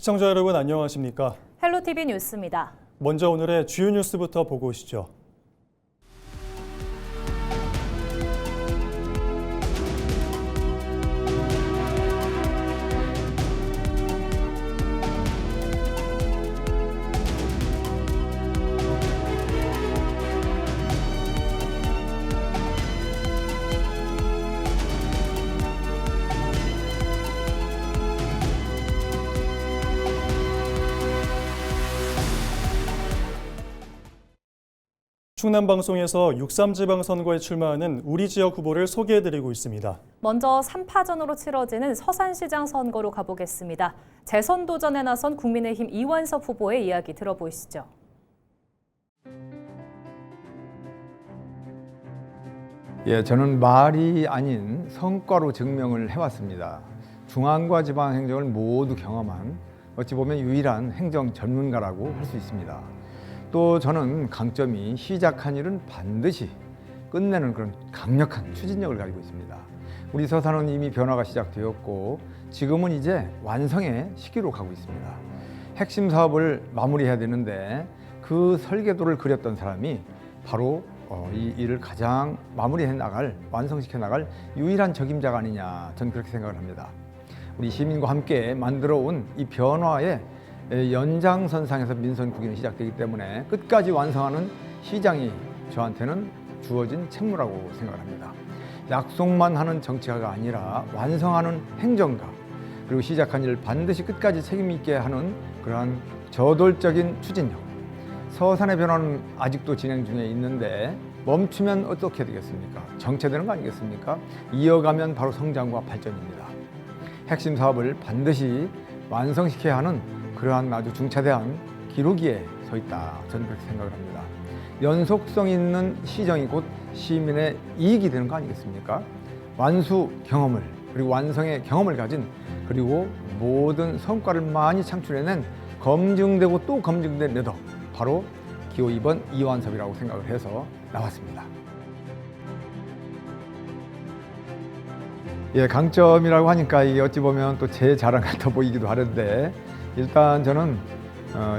시청자 여러분 안녕하십니까? 헬로티비 뉴스입니다. 먼저 오늘의 주요 뉴스부터 보고 오시죠. 충남방송에서 6.3 지방선거에 출마하는 우리 지역 후보를 소개해드리고 있습니다. 먼저 3파전으로 치러지는 서산시장 선거로 가보겠습니다. 재선 도전에 나선 국민의힘 이완섭 후보의 이야기 들어보시죠. 저는 말이 아닌 성과로 증명을 해왔습니다. 중앙과 지방 행정을 모두 경험한 어찌 보면 유일한 행정 전문가라고 할 수 있습니다. 또 저는 강점이 시작한 일은 반드시 끝내는 그런 강력한 추진력을 가지고 있습니다. 우리 서산은 이미 변화가 시작되었고 지금은 이제 완성의 시기로 가고 있습니다. 핵심 사업을 마무리해야 되는데 그 설계도를 그렸던 사람이 바로 이 일을 가장 마무리해 나갈, 완성시켜 나갈 유일한 적임자가 아니냐, 저는 그렇게 생각을 합니다. 우리 시민과 함께 만들어 온 이 변화의 연장선상에서 민선 국인이 시작되기 때문에 끝까지 완성하는 시장이 저한테는 주어진 책무라고 생각을 합니다. 약속만 하는 정치가가 아니라 완성하는 행정가, 그리고 시작한 일을 반드시 끝까지 책임 있게 하는 그러한 저돌적인 추진력. 서산의 변화는 아직도 진행 중에 있는데 멈추면 어떻게 되겠습니까? 정체되는 거 아니겠습니까? 이어가면 바로 성장과 발전입니다. 핵심 사업을 반드시 완성시켜야 하는 그러한 아주 중차대한 기로기에 서 있다, 저는 그렇게 생각을 합니다. 연속성 있는 시정이 곧 시민의 이익이 되는 거 아니겠습니까? 완수 경험을, 그리고 완성의 경험을 가진, 그리고 모든 성과를 많이 창출해낸 검증되고 또 검증된 리더, 바로 기호 2번 이완섭이라고 생각을 해서 나왔습니다. 강점이라고 하니까 이게 어찌 보면 또 제 자랑 같아 보이기도 하는데, 일단 저는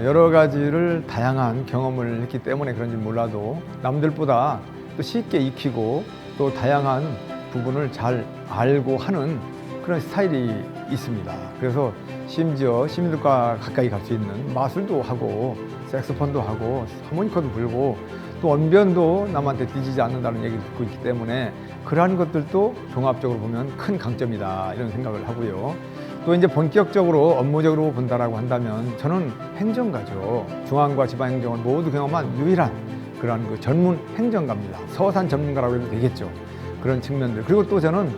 여러 가지를 다양한 경험을 했기 때문에 그런지 몰라도 남들보다 또 쉽게 익히고 또 다양한 부분을 잘 알고 하는 그런 스타일이 있습니다. 그래서 심지어 시민들과 가까이 갈 수 있는 마술도 하고 색소폰도 하고 하모니카도 불고 또 언변도 남한테 뒤지지 않는다는 얘기를 듣고 있기 때문에 그러한 것들도 종합적으로 보면 큰 강점이다, 이런 생각을 하고요. 또 이제 본격적으로 업무적으로 본다라고 한다면 저는 행정가죠. 중앙과 지방 행정을 모두 경험한 유일한 그러한 그 전문 행정가입니다. 서산 전문가라고 해도 되겠죠. 그런 측면들. 그리고 또 저는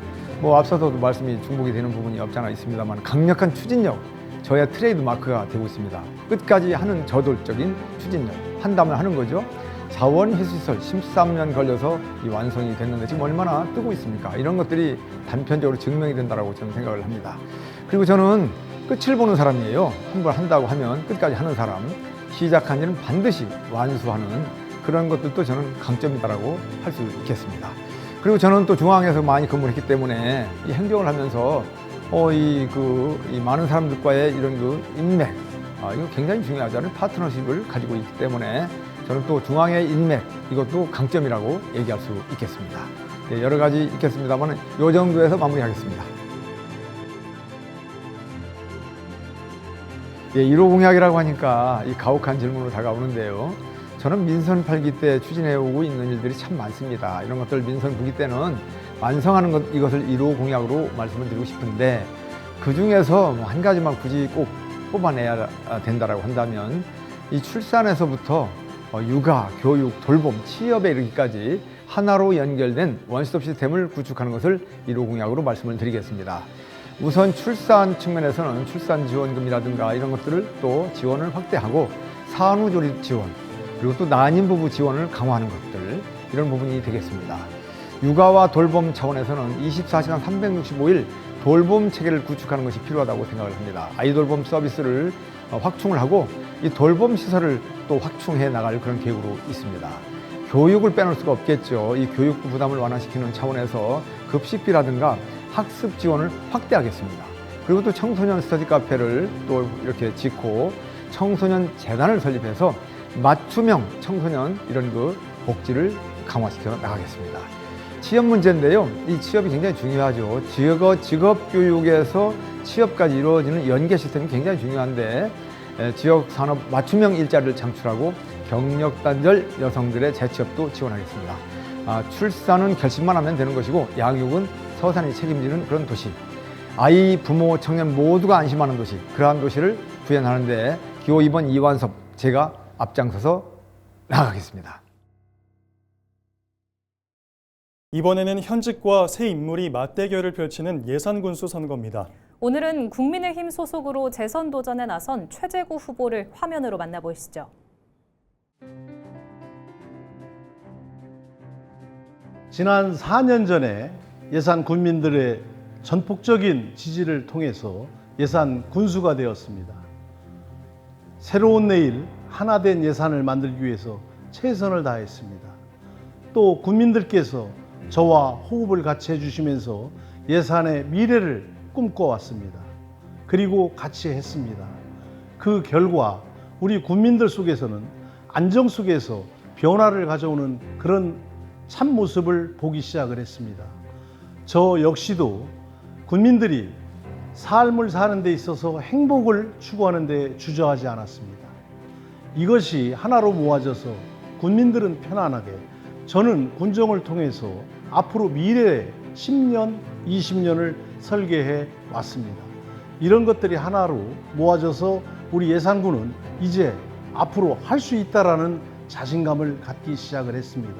앞서서도 말씀이 중복이 되는 부분이 없지 않아 있습니다만 강력한 추진력, 저의 트레이드 마크가 되고 있습니다. 끝까지 하는 저돌적인 추진력, 한다면 하는 거죠. 자원회수시설 13년 걸려서 이 완성이 됐는데 지금 얼마나 뜨고 있습니까? 이런 것들이 단편적으로 증명이 된다고 저는 생각을 합니다. 그리고 저는 끝을 보는 사람이에요. 한 번 한다고 하면 끝까지 하는 사람, 시작한 일은 반드시 완수하는 그런 것들도 저는 강점이다라고 할 수 있겠습니다. 그리고 저는 또 중앙에서 많이 근무를 했기 때문에 이 행정을 하면서 이 많은 사람들과의 이런 그 인맥, 이거 굉장히 중요하잖아요. 파트너십을 가지고 있기 때문에 저는 또 중앙의 인맥, 이것도 강점이라고 얘기할 수 있겠습니다. 여러 가지 있겠습니다만 이 정도에서 마무리하겠습니다. 1호 공약이라고 하니까 이 가혹한 질문으로 다가오는데요. 저는 민선 8기 때 추진해오고 있는 일들이 참 많습니다. 이런 것들 민선 9기 때는 완성하는 것, 이것을 1호 공약으로 말씀을 드리고 싶은데 그 중에서 한 가지만 굳이 꼭 뽑아내야 된다라고 한다면 이 출산에서부터 육아, 교육, 돌봄, 취업에 이르기까지 하나로 연결된 원스톱 시스템을 구축하는 것을 1호 공약으로 말씀을 드리겠습니다. 우선 출산 측면에서는 출산지원금이라든가 이런 것들을 또 지원을 확대하고 산후조리 지원, 그리고 또 난임 부부 지원을 강화하는 것들, 이런 부분이 되겠습니다. 육아와 돌봄 차원에서는 24시간 365일 돌봄 체계를 구축하는 것이 필요하다고 생각을 합니다. 아이돌봄 서비스를 확충을 하고 이 돌봄 시설을 또 확충해 나갈 그런 계획으로 있습니다. 교육을 빼놓을 수가 없겠죠. 이 교육부 부담을 완화시키는 차원에서 급식비라든가 학습 지원을 확대하겠습니다. 그리고 또 청소년 스터디 카페를 또 이렇게 짓고 청소년 재단을 설립해서 맞춤형 청소년 이런 그 복지를 강화시켜 나가겠습니다. 취업 문제인데요. 이 취업이 굉장히 중요하죠. 직업 교육에서 취업까지 이루어지는 연계 시스템이 굉장히 중요한데 지역 산업 맞춤형 일자리를 창출하고 경력 단절 여성들의 재취업도 지원하겠습니다. 출산은 결심만 하면 되는 것이고 양육은 서산이 책임지는 그런 도시. 아이, 부모, 청년 모두가 안심하는 도시. 그러한 도시를 구현하는데 기호 2번 이완섭 제가 앞장서서 나가겠습니다. 이번에는 현직과 새 인물이 맞대결을 펼치는 예산군수 선거입니다. 오늘은 국민의힘 소속으로 재선 도전에 나선 최재구 후보를 화면으로 만나보시죠. 지난 4년 전에 예산 군민들의 전폭적인 지지를 통해서 예산 군수가 되었습니다. 새로운 내일 하나된 예산을 만들기 위해서 최선을 다했습니다. 또 국민들께서 저와 호흡을 같이 해주시면서 예산의 미래를 꿈꿔왔습니다. 그리고 같이 했습니다. 그 결과 우리 국민들 속에서는 안정 속에서 변화를 가져오는 그런 참모습을 보기 시작을 했습니다. 저 역시도 국민들이 삶을 사는 데 있어서 행복을 추구하는 데 주저하지 않았습니다. 이것이 하나로 모아져서 국민들은 편안하게, 저는 군정을 통해서 앞으로 미래의 10년, 20년을 설계해 왔습니다. 이런 것들이 하나로 모아져서 우리 예산군은 이제 앞으로 할 수 있다라는 자신감을 갖기 시작을 했습니다.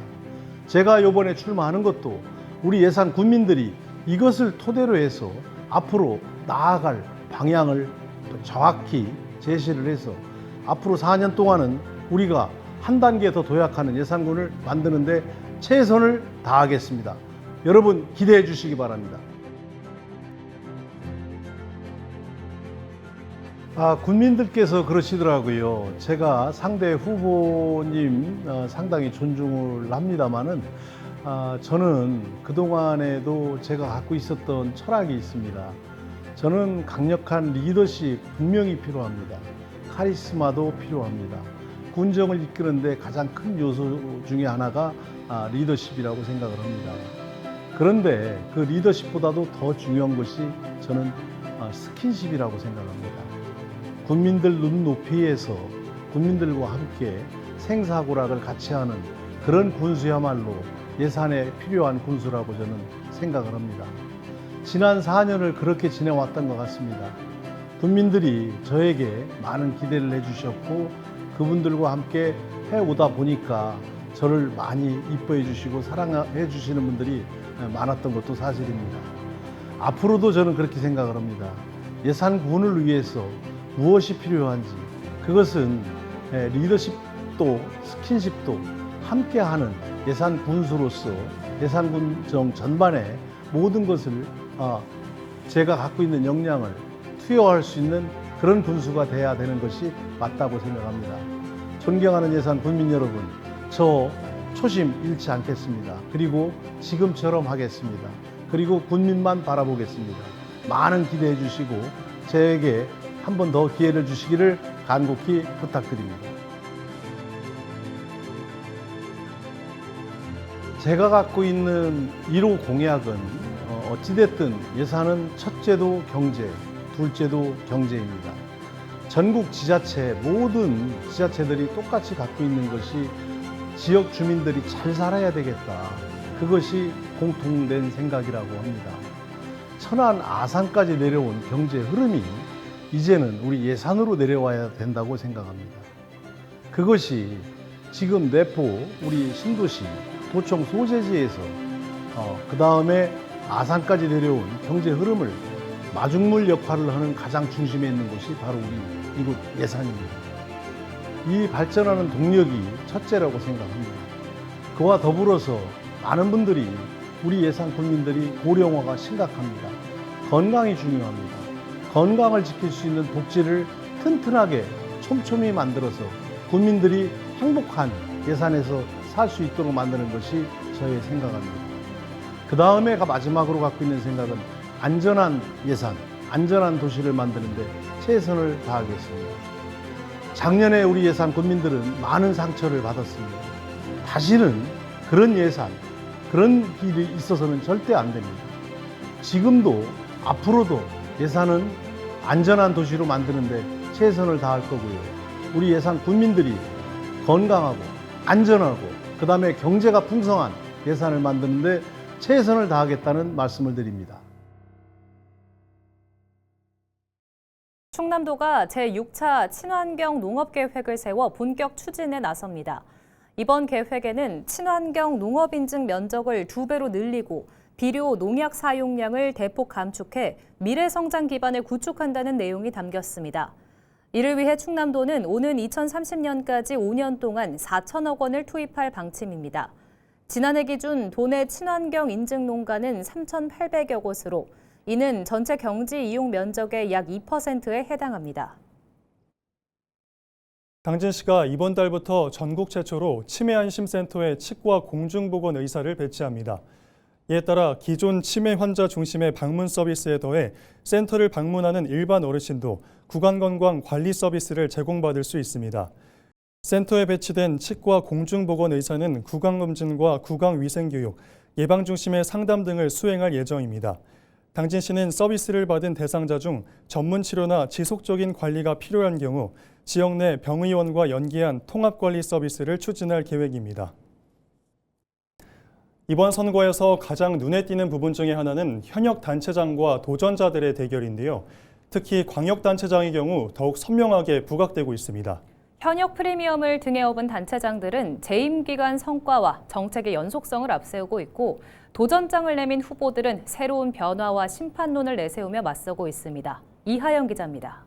제가 이번에 출마하는 것도 우리 예산 군민들이 이것을 토대로 해서 앞으로 나아갈 방향을 정확히 제시를 해서 앞으로 4년 동안은 우리가 한 단계 더 도약하는 예산군을 만드는데 최선을 다하겠습니다. 여러분 기대해 주시기 바랍니다. 군민들께서 그러시더라고요. 제가 상대 후보님 상당히 존중을 합니다만은 저는 그동안에도 제가 갖고 있었던 철학이 있습니다. 저는 강력한 리더십 분명히 필요합니다. 카리스마도 필요합니다. 군정을 이끄는데 가장 큰 요소 중에 하나가 리더십이라고 생각을 합니다. 그런데 그 리더십보다도 더 중요한 것이 저는 스킨십이라고 생각합니다. 국민들 눈높이에서 국민들과 함께 생사고락을 같이 하는 그런 군수야말로 예산에 필요한 군수라고 저는 생각을 합니다. 지난 4년을 그렇게 지내왔던 것 같습니다. 국민들이 저에게 많은 기대를 해주셨고 그분들과 함께 해오다 보니까 저를 많이 이뻐해 주시고 사랑해 주시는 분들이 많았던 것도 사실입니다. 앞으로도 저는 그렇게 생각을 합니다. 예산군을 위해서 무엇이 필요한지 그것은 리더십도 스킨십도 함께하는 예산군수로서 예산군정 전반에 모든 것을 제가 갖고 있는 역량을 투여할 수 있는 그런 군수가 돼야 되는 것이 맞다고 생각합니다. 존경하는 예산 군민 여러분, 저 초심 잃지 않겠습니다. 그리고 지금처럼 하겠습니다. 그리고 군민만 바라보겠습니다. 많은 기대해 주시고 저에게 한 번 더 기회를 주시기를 간곡히 부탁드립니다. 제가 갖고 있는 1호 공약은 어찌됐든 예산은 첫째도 경제, 둘째도 경제입니다. 전국 지자체, 모든 지자체들이 똑같이 갖고 있는 것이 지역 주민들이 잘 살아야 되겠다. 그것이 공통된 생각이라고 합니다. 천안 아산까지 내려온 경제 흐름이 이제는 우리 예산으로 내려와야 된다고 생각합니다. 그것이 지금 내포 우리 신도시 도청 소재지에서 그 다음에 아산까지 내려온 경제 흐름을 마중물 역할을 하는 가장 중심에 있는 곳이 바로 우리 이곳 예산입니다. 이 발전하는 동력이 첫째라고 생각합니다. 그와 더불어서 많은 분들이 우리 예산 국민들이 고령화가 심각합니다. 건강이 중요합니다. 건강을 지킬 수 있는 복지를 튼튼하게 촘촘히 만들어서 국민들이 행복한 예산에서 살 수 있도록 만드는 것이 저의 생각입니다. 그 다음에 마지막으로 갖고 있는 생각은 안전한 예산, 안전한 도시를 만드는 데 최선을 다하겠습니다. 작년에 우리 예산 군민들은 많은 상처를 받았습니다. 다시는 그런 예산, 그런 일이 있어서는 절대 안 됩니다. 지금도 앞으로도 예산은 안전한 도시로 만드는 데 최선을 다할 거고요. 우리 예산 군민들이 건강하고 안전하고 그다음에 경제가 풍성한 예산을 만드는 데 최선을 다하겠다는 말씀을 드립니다. 충남도가 제6차 친환경 농업계획을 세워 본격 추진에 나섭니다. 이번 계획에는 친환경 농업인증 면적을 2배로 늘리고 비료 농약 사용량을 대폭 감축해 미래 성장 기반을 구축한다는 내용이 담겼습니다. 이를 위해 충남도는 오는 2030년까지 5년 동안 4천억 원을 투입할 방침입니다. 지난해 기준 도내 친환경 인증 농가는 3,800여 곳으로 이는 전체 경지 이용 면적의 약 2%에 해당합니다. 당진시가 이번 달부터 전국 최초로 치매안심센터에 치과 공중보건 의사를 배치합니다. 이에 따라 기존 치매 환자 중심의 방문 서비스에 더해 센터를 방문하는 일반 어르신도 구강건강 관리 서비스를 제공받을 수 있습니다. 센터에 배치된 치과 공중보건 의사는 구강검진과 구강위생교육, 예방 중심의 상담 등을 수행할 예정입니다. 당진시는 서비스를 받은 대상자 중 전문 치료나 지속적인 관리가 필요한 경우 지역 내 병의원과 연계한 통합관리 서비스를 추진할 계획입니다. 이번 선거에서 가장 눈에 띄는 부분 중에 하나는 현역 단체장과 도전자들의 대결인데요. 특히 광역단체장의 경우 더욱 선명하게 부각되고 있습니다. 현역 프리미엄을 등에 업은 단체장들은 재임 기간 성과와 정책의 연속성을 앞세우고 있고 도전장을 내민 후보들은 새로운 변화와 심판론을 내세우며 맞서고 있습니다. 이하영 기자입니다.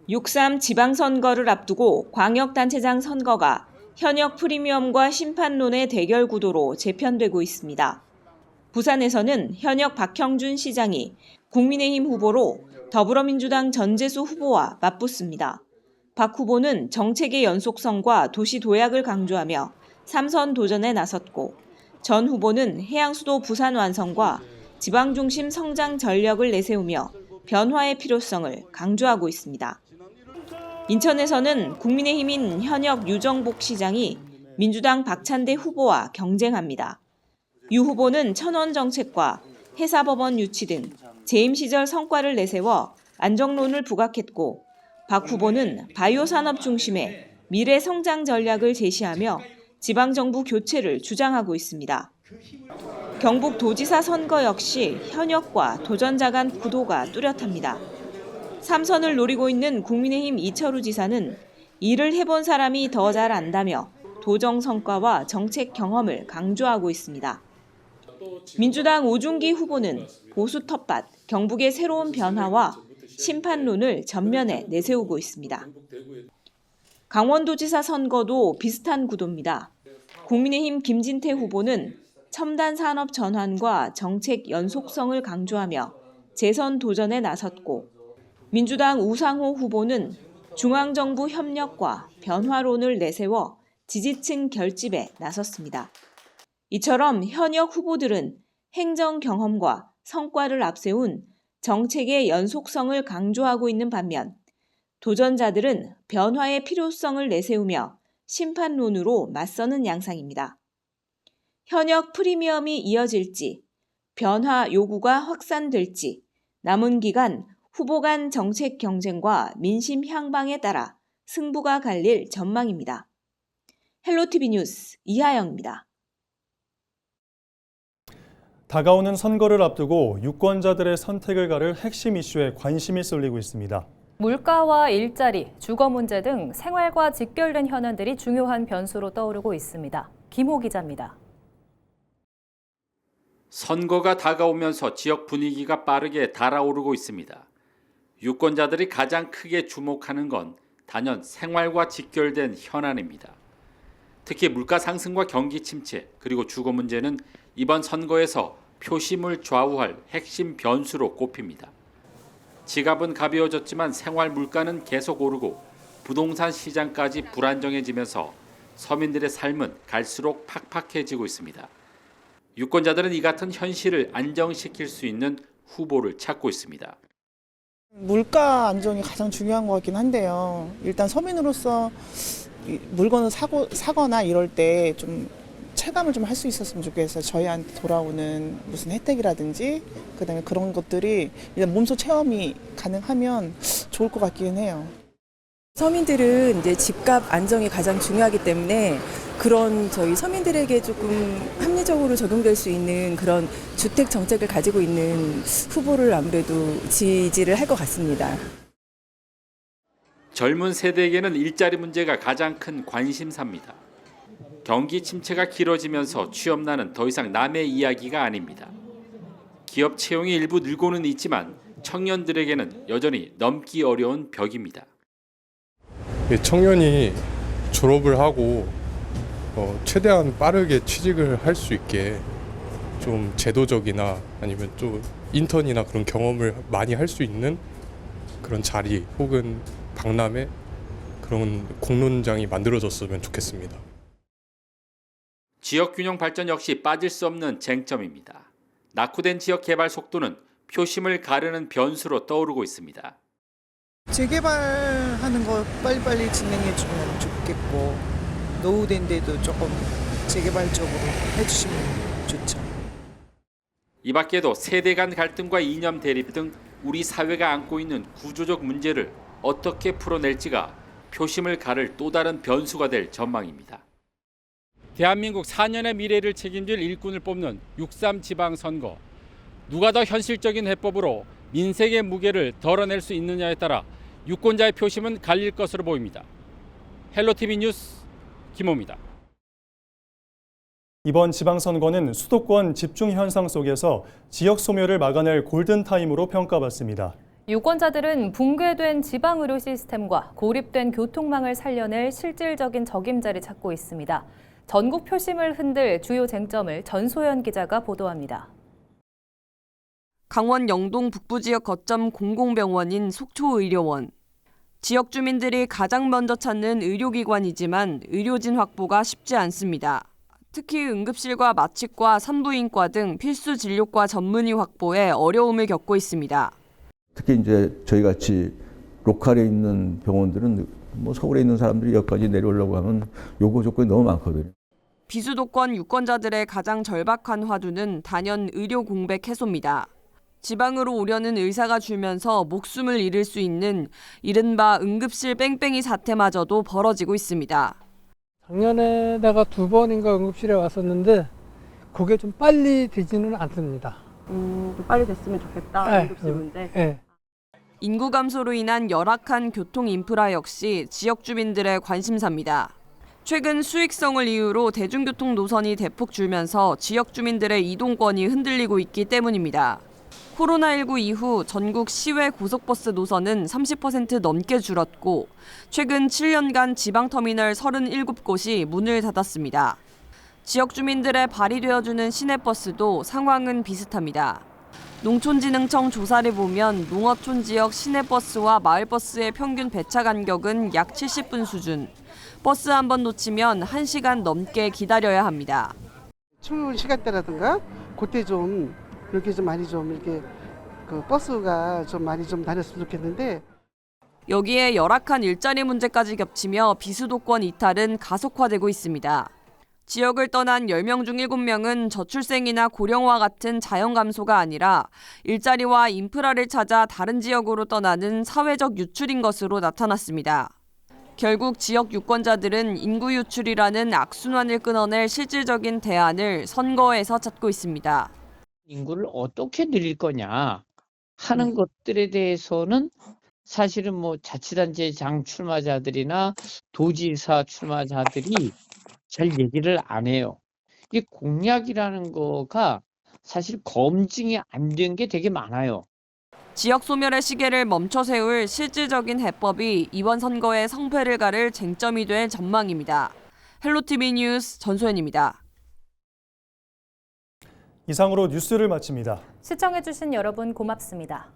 6.3 지방선거를 앞두고 광역단체장 선거가 현역 프리미엄과 심판론의 대결 구도로 재편되고 있습니다. 부산에서는 현역 박형준 시장이 국민의힘 후보로 더불어민주당 전재수 후보와 맞붙습니다. 박 후보는 정책의 연속성과 도시 도약을 강조하며 3선 도전에 나섰고 전 후보는 해양수도 부산 완성과 지방중심 성장 전략을 내세우며 변화의 필요성을 강조하고 있습니다. 인천에서는 국민의힘인 현역 유정복 시장이 민주당 박찬대 후보와 경쟁합니다. 유 후보는 천원 정책과 해사법원 유치 등 재임 시절 성과를 내세워 안정론을 부각했고 박 후보는 바이오 산업 중심의 미래 성장 전략을 제시하며 지방정부 교체를 주장하고 있습니다. 경북도지사 선거 역시 현역과 도전자 간 구도가 뚜렷합니다. 3선을 노리고 있는 국민의힘 이철우 지사는 일을 해본 사람이 더 잘 안다며 도정 성과와 정책 경험을 강조하고 있습니다. 민주당 오중기 후보는 보수 텃밭, 경북의 새로운 변화와 심판론을 전면에 내세우고 있습니다. 강원도지사 선거도 비슷한 구도입니다. 국민의힘 김진태 후보는 첨단 산업 전환과 정책 연속성을 강조하며 재선 도전에 나섰고 민주당 우상호 후보는 중앙정부 협력과 변화론을 내세워 지지층 결집에 나섰습니다. 이처럼 현역 후보들은 행정 경험과 성과를 앞세운 정책의 연속성을 강조하고 있는 반면 도전자들은 변화의 필요성을 내세우며 심판론으로 맞서는 양상입니다. 현역 프리미엄이 이어질지, 변화 요구가 확산될지, 남은 기간 후보 간 정책 경쟁과 민심 향방에 따라 승부가 갈릴 전망입니다. 헬로티비 뉴스 이하영입니다. 다가오는 선거를 앞두고 유권자들의 선택을 가를 핵심 이슈에 관심이 쏠리고 있습니다. 물가와 일자리, 주거 문제 등 생활과 직결된 현안들이 중요한 변수로 떠오르고 있습니다. 김호 기자입니다. 선거가 다가오면서 지역 분위기가 빠르게 달아오르고 있습니다. 유권자들이 가장 크게 주목하는 건 단연 생활과 직결된 현안입니다. 특히 물가 상승과 경기 침체 그리고 주거 문제는 이번 선거에서 표심을 좌우할 핵심 변수로 꼽힙니다. 지갑은 가벼워졌지만 생활 물가는 계속 오르고 부동산 시장까지 불안정해지면서 서민들의 삶은 갈수록 팍팍해지고 있습니다. 유권자들은 이 같은 현실을 안정시킬 수 있는 후보를 찾고 있습니다. 물가 안정이 가장 중요한 것 같긴 한데요. 일단 서민으로서 물건을 사거나 이럴 때 좀 체감을 좀 할 수 있었으면 좋겠어요. 저희한테 돌아오는 무슨 혜택이라든지 그다음에 그런 것들이 일단 몸소 체험이 가능하면 좋을 것 같긴 해요. 서민들은 이제 집값 안정이 가장 중요하기 때문에 그런 저희 서민들에게 조금 합리적으로 적용될 수 있는 그런 주택 정책을 가지고 있는 후보를 아무래도 지지를 할 것 같습니다. 젊은 세대에게는 일자리 문제가 가장 큰 관심사입니다. 경기 침체가 길어지면서 취업난은 더 이상 남의 이야기가 아닙니다. 기업 채용이 일부 늘고는 있지만 청년들에게는 여전히 넘기 어려운 벽입니다. 청년이 졸업을 하고 최대한 빠르게 취직을 할 수 있게 좀 제도적이나 아니면 좀 인턴이나 그런 경험을 많이 할 수 있는 그런 자리 혹은 박람회 그런 공론장이 만들어졌으면 좋겠습니다. 지역균형 발전 역시 빠질 수 없는 쟁점입니다. 낙후된 지역 개발 속도는 표심을 가르는 변수로 떠오르고 있습니다. 재개발하는 거 빨리빨리 진행해 주면 좋겠고 노후된 데도 조금 재개발적으로 해주시면 좋죠. 이 밖에도 세대 간 갈등과 이념 대립 등 우리 사회가 안고 있는 구조적 문제를 어떻게 풀어낼지가 표심을 가를 또 다른 변수가 될 전망입니다. 대한민국 4년의 미래를 책임질 일꾼을 뽑는 6.3 지방선거. 누가 더 현실적인 해법으로 민생의 무게를 덜어낼 수 있느냐에 따라 유권자의 표심은 갈릴 것으로 보입니다. 헬로티비 뉴스 김호입니다. 이번 지방선거는 수도권 집중 현상 속에서 지역 소멸을 막아낼 골든타임으로 평가받습니다. 유권자들은 붕괴된 지방의료 시스템과 고립된 교통망을 살려낼 실질적인 적임자를 찾고 있습니다. 전국 표심을 흔들 주요 쟁점을 전소연 기자가 보도합니다. 강원 영동 북부 지역 거점 공공병원인 속초의료원. 지역 주민들이 가장 먼저 찾는 의료기관이지만 의료진 확보가 쉽지 않습니다. 특히 응급실과 마취과, 산부인과 등 필수 진료과 전문의 확보에 어려움을 겪고 있습니다. 특히 이제 저희 같이 로컬에 있는 병원들은 서울에 있는 사람들이 여기까지 내려오려고 하면 요구 조건이 너무 많거든요. 비수도권 유권자들의 가장 절박한 화두는 단연 의료 공백 해소입니다. 지방으로 오려는 의사가 줄면서 목숨을 잃을 수 있는 이른바 응급실 뺑뺑이 사태마저도 벌어지고 있습니다. 작년에 내가 2번인가 응급실에 왔었는데 그게 좀 빨리 되지는 않습니다. 좀 빨리 됐으면 좋겠다. 응급실 문제. 네. 인구 감소로 인한 열악한 교통 인프라 역시 지역 주민들의 관심사입니다. 최근 수익성을 이유로 대중교통 노선이 대폭 줄면서 지역 주민들의 이동권이 흔들리고 있기 때문입니다. 코로나19 이후 전국 시외 고속버스 노선은 30% 넘게 줄었고 최근 7년간 지방터미널 37곳이 문을 닫았습니다. 지역 주민들의 발이 되어주는 시내버스도 상황은 비슷합니다. 농촌진흥청 조사를 보면 농어촌 지역 시내버스와 마을버스의 평균 배차 간격은 약 70분 수준. 버스 한 번 놓치면 1시간 넘게 기다려야 합니다. 출근 시간대라든가 그때 좀 이렇게 좀 많이 좀 이렇게 그 버스가 좀 많이 좀 다녔으면 좋겠는데 여기에 열악한 일자리 문제까지 겹치며 비수도권 이탈은 가속화되고 있습니다. 지역을 떠난 10명 중 7명은 저출생이나 고령화 같은 자연 감소가 아니라 일자리와 인프라를 찾아 다른 지역으로 떠나는 사회적 유출인 것으로 나타났습니다. 결국 지역 유권자들은 인구 유출이라는 악순환을 끊어낼 실질적인 대안을 선거에서 찾고 있습니다. 인구를 어떻게 늘릴 거냐 하는 것들에 대해서는 사실은 자치단체장 출마자들이나 도지사 출마자들이 잘 얘기를 안 해요. 이 공약이라는 거가 사실 검증이 안 된 게 되게 많아요. 지역 소멸의 시계를 멈춰 세울 실질적인 해법이 이번 선거의 성패를 가를 쟁점이 될 전망입니다. 헬로티비 뉴스 전소연입니다. 이상으로 뉴스를 마칩니다. 시청해주신 여러분 고맙습니다.